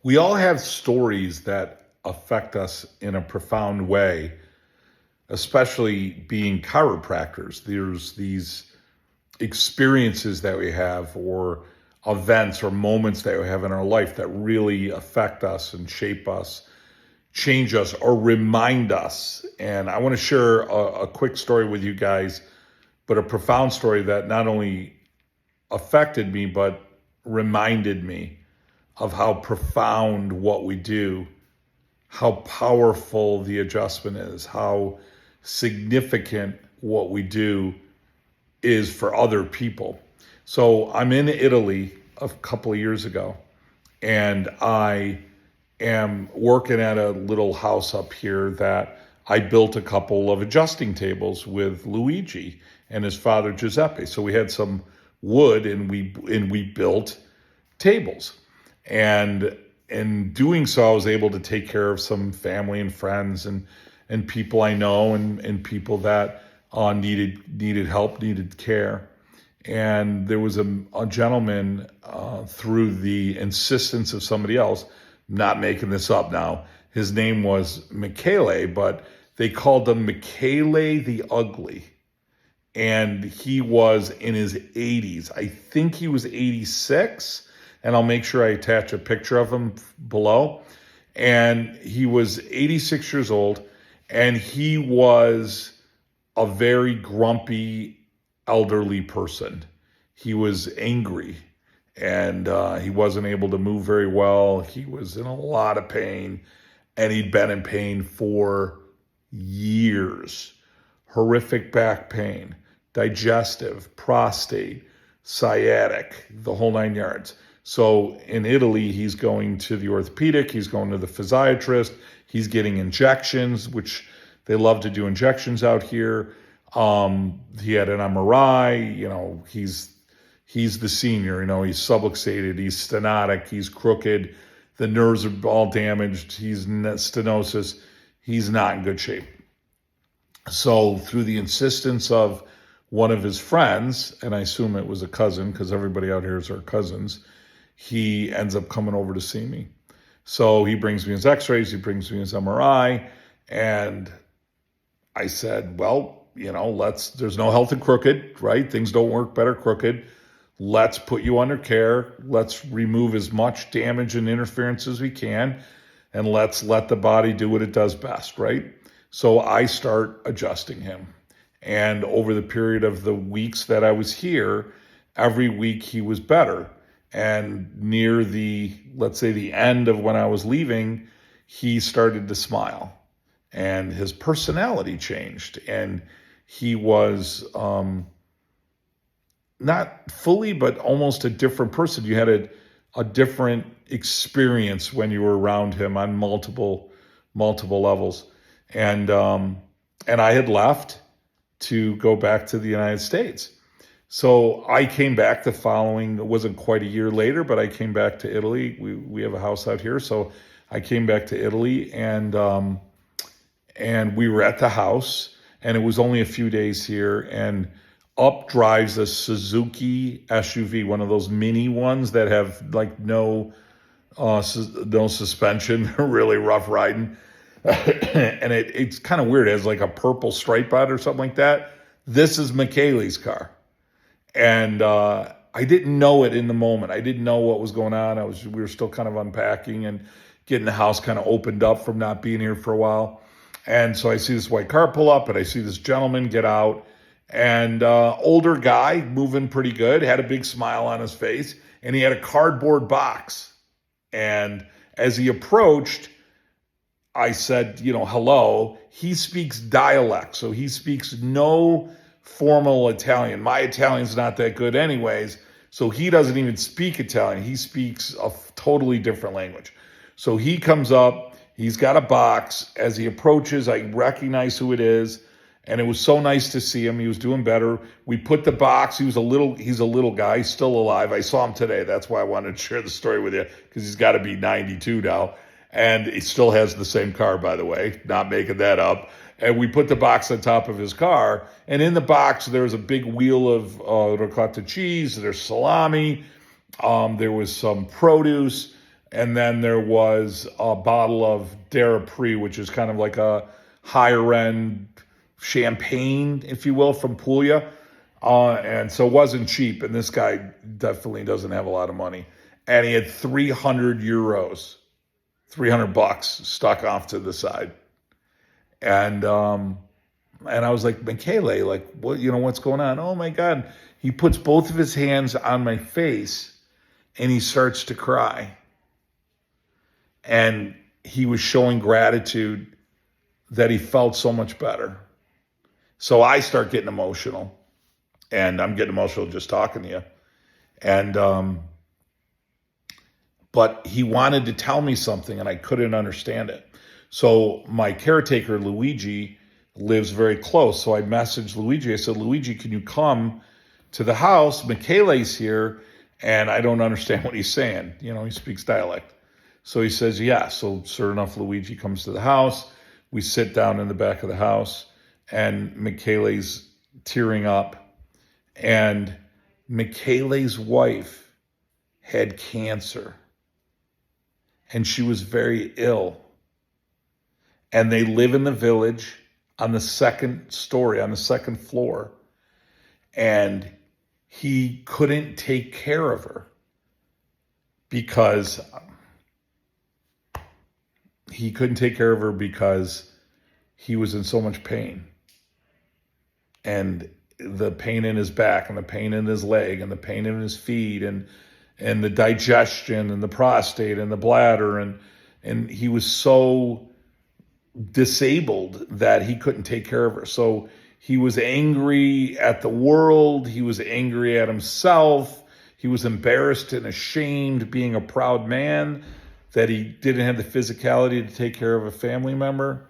We all have stories that affect us in a profound way, especially being chiropractors. There's these experiences that we have, or events or moments that we have in our life that really affect us and shape us, change us, or remind us. And I want to share a quick story with you guys, but a profound story that not only affected me, but reminded me of how profound what we do, how powerful the adjustment is, how significant what we do is for other people. So I'm in Italy a couple of years ago, and I am working at a little house up here that I built a couple of adjusting tables with Luigi and his father Giuseppe. So we had some wood, and we built tables. And in doing so, I was able to take care of some family and friends and people I know, and people that needed help, needed care. And there was a gentleman, through the insistence of somebody else, not making this up now, his name was Michele, but they called him Michele the Ugly. And he was in his 80s. I think he was 86, and I'll make sure I attach a picture of him below. And he was 86 years old, and he was a very grumpy elderly person. He was angry, and he wasn't able to move very well. He was in a lot of pain, and he'd been in pain for years. Horrific back pain, digestive, prostate, sciatic, the whole nine yards. So in Italy, he's going to the orthopedic, he's going to the physiatrist, he's getting injections, which they love to do injections out here. He had an MRI, he's the senior, he's subluxated, he's stenotic, he's crooked, the nerves are all damaged, he's stenosis, he's not in good shape. So through the insistence of one of his friends, and I assume it was a cousin because everybody out here is our cousins, he ends up coming over to see me. So he brings me his x-rays, he brings me his MRI, and I said, well, there's no health in crooked, right? Things don't work better crooked. Let's put you under care. Let's remove as much damage and interference as we can, and let's let the body do what it does best, right? So I start adjusting him. And over the period of the weeks that I was here, every week he was better. And near let's say the end of when I was leaving, he started to smile. And his personality changed. And he was not fully, but almost a different person. You had a different experience when you were around him on multiple levels. And I had left to go back to the United States. So I came back it wasn't quite a year later, but I came back to Italy. We have a house out here. So I came back to Italy, and we were at the house, and it was only a few days here, and up drives a Suzuki SUV, one of those mini ones that have like no suspension, really rough riding. And it's kind of weird. It has like a purple stripe on it or something like that. This is Michele's car. And I didn't know it in the moment. I didn't know what was going on. We were still kind of unpacking and getting the house kind of opened up from not being here for a while. And so I see this white car pull up, and I see this gentleman get out, and older guy, moving pretty good, had a big smile on his face, and he had a cardboard box. And as he approached, I said, hello. He speaks dialect, so he speaks no formal Italian. My Italian's not that good anyways, so he doesn't even speak Italian. He speaks a totally different language. So he comes up, he's got a box. As he approaches, I recognize who it is, and it was so nice to see him. He was doing better. We put the box, he's a little guy, he's still alive. I saw him today. That's why I wanted to share the story with you, because he's got to be 92 now. And he still has the same car, by the way, not making that up. And we put the box on top of his car. And in the box, there's a big wheel of ricotta cheese. There's salami. There was some produce. And then there was a bottle of Darapre, which is kind of like a higher end champagne, if you will, from Puglia. And so it wasn't cheap. And this guy definitely doesn't have a lot of money. And he had 300 euros, 300 bucks stuck off to the side. And I was like, Michele, like, what, what's going on? Oh my God. He puts both of his hands on my face and he starts to cry. And he was showing gratitude that he felt so much better. So I start getting emotional, and I'm getting emotional just talking to you. And, but he wanted to tell me something and I couldn't understand it. So my caretaker, Luigi, lives very close. So I messaged Luigi. I said, Luigi, can you come to the house? Michele's here and I don't understand what he's saying. He speaks dialect. So he says, yeah. So sure enough, Luigi comes to the house. We sit down in the back of the house and Michele's tearing up. And Michele's wife had cancer and she was very ill. And they live in the village on the second story, on the second floor. And he couldn't take care of her because he was in so much pain. And the pain in his back and the pain in his leg and the pain in his feet and the digestion and the prostate and the bladder. And he was so disabled that he couldn't take care of her. So he was angry at the world. He was angry at himself. He was embarrassed and ashamed being a proud man that he didn't have the physicality to take care of a family member.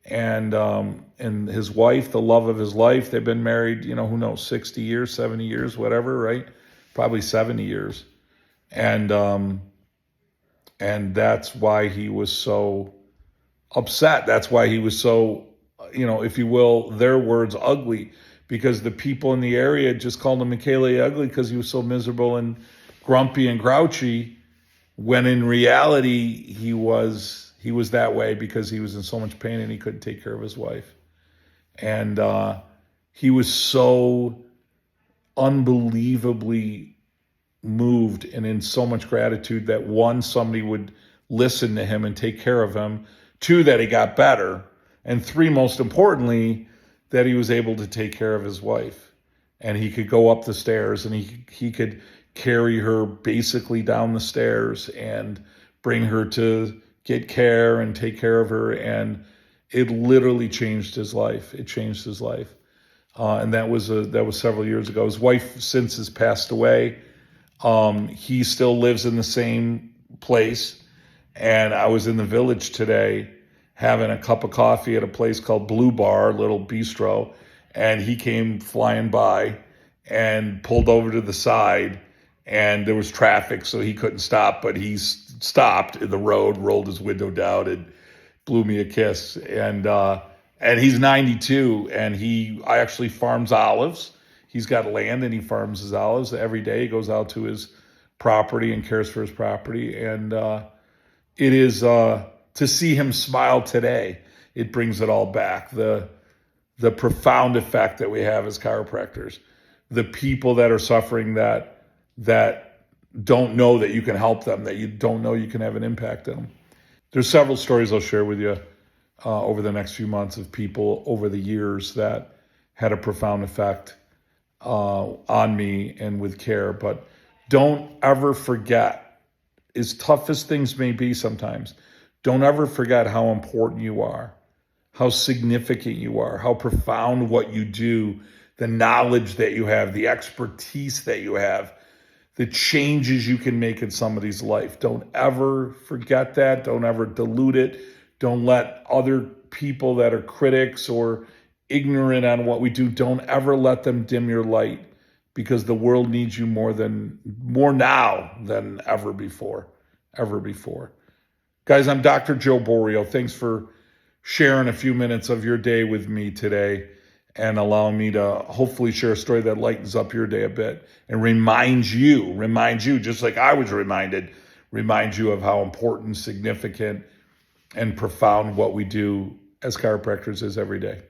And his wife, the love of his life, they've been married, who knows, 60 years, 70 years, whatever, right? Probably 70 years. And that's why he was so upset. That's why he was so, if you will, their words, ugly, because the people in the area just called him Michele ugly because he was so miserable and grumpy and grouchy, when in reality he was that way because he was in so much pain and he couldn't take care of his wife. And he was so unbelievably moved and in so much gratitude that, one, somebody would listen to him and take care of him, two, that he got better, and three, most importantly, that he was able to take care of his wife. And he could go up the stairs and he could carry her basically down the stairs and bring her to get care and take care of her. And it literally changed his life. It changed his life. And that was several years ago. His wife since has passed away. He still lives in the same place. And I was in the village today having a cup of coffee at a place called Blue Bar, little bistro. And he came flying by and pulled over to the side. And there was traffic, so he couldn't stop, but he stopped in the road, rolled his window down, and blew me a kiss. And he's 92, and I actually farms olives. He's got land, and he farms his olives every day. He goes out to his property and cares for his property. And it is to see him smile today, it brings it all back. The profound effect that we have as chiropractors, the people that are suffering that don't know that you can help them, that you don't know you can have an impact on them. There's several stories I'll share with you over the next few months of people over the years that had a profound effect on me and with care. But don't ever forget, as tough as things may be sometimes, don't ever forget how important you are, how significant you are, how profound what you do, the knowledge that you have, the expertise that you have, the changes you can make in somebody's life. Don't ever forget that. Don't ever dilute it. Don't let other people that are critics or ignorant on what we do, don't ever let them dim your light, because the world needs you more now than ever before. Guys, I'm Dr. Joe Borio. Thanks for sharing a few minutes of your day with me today and allowing me to hopefully share a story that lightens up your day a bit and reminds you, just like I was reminded, remind you of how important, significant, and profound what we do as chiropractors is every day.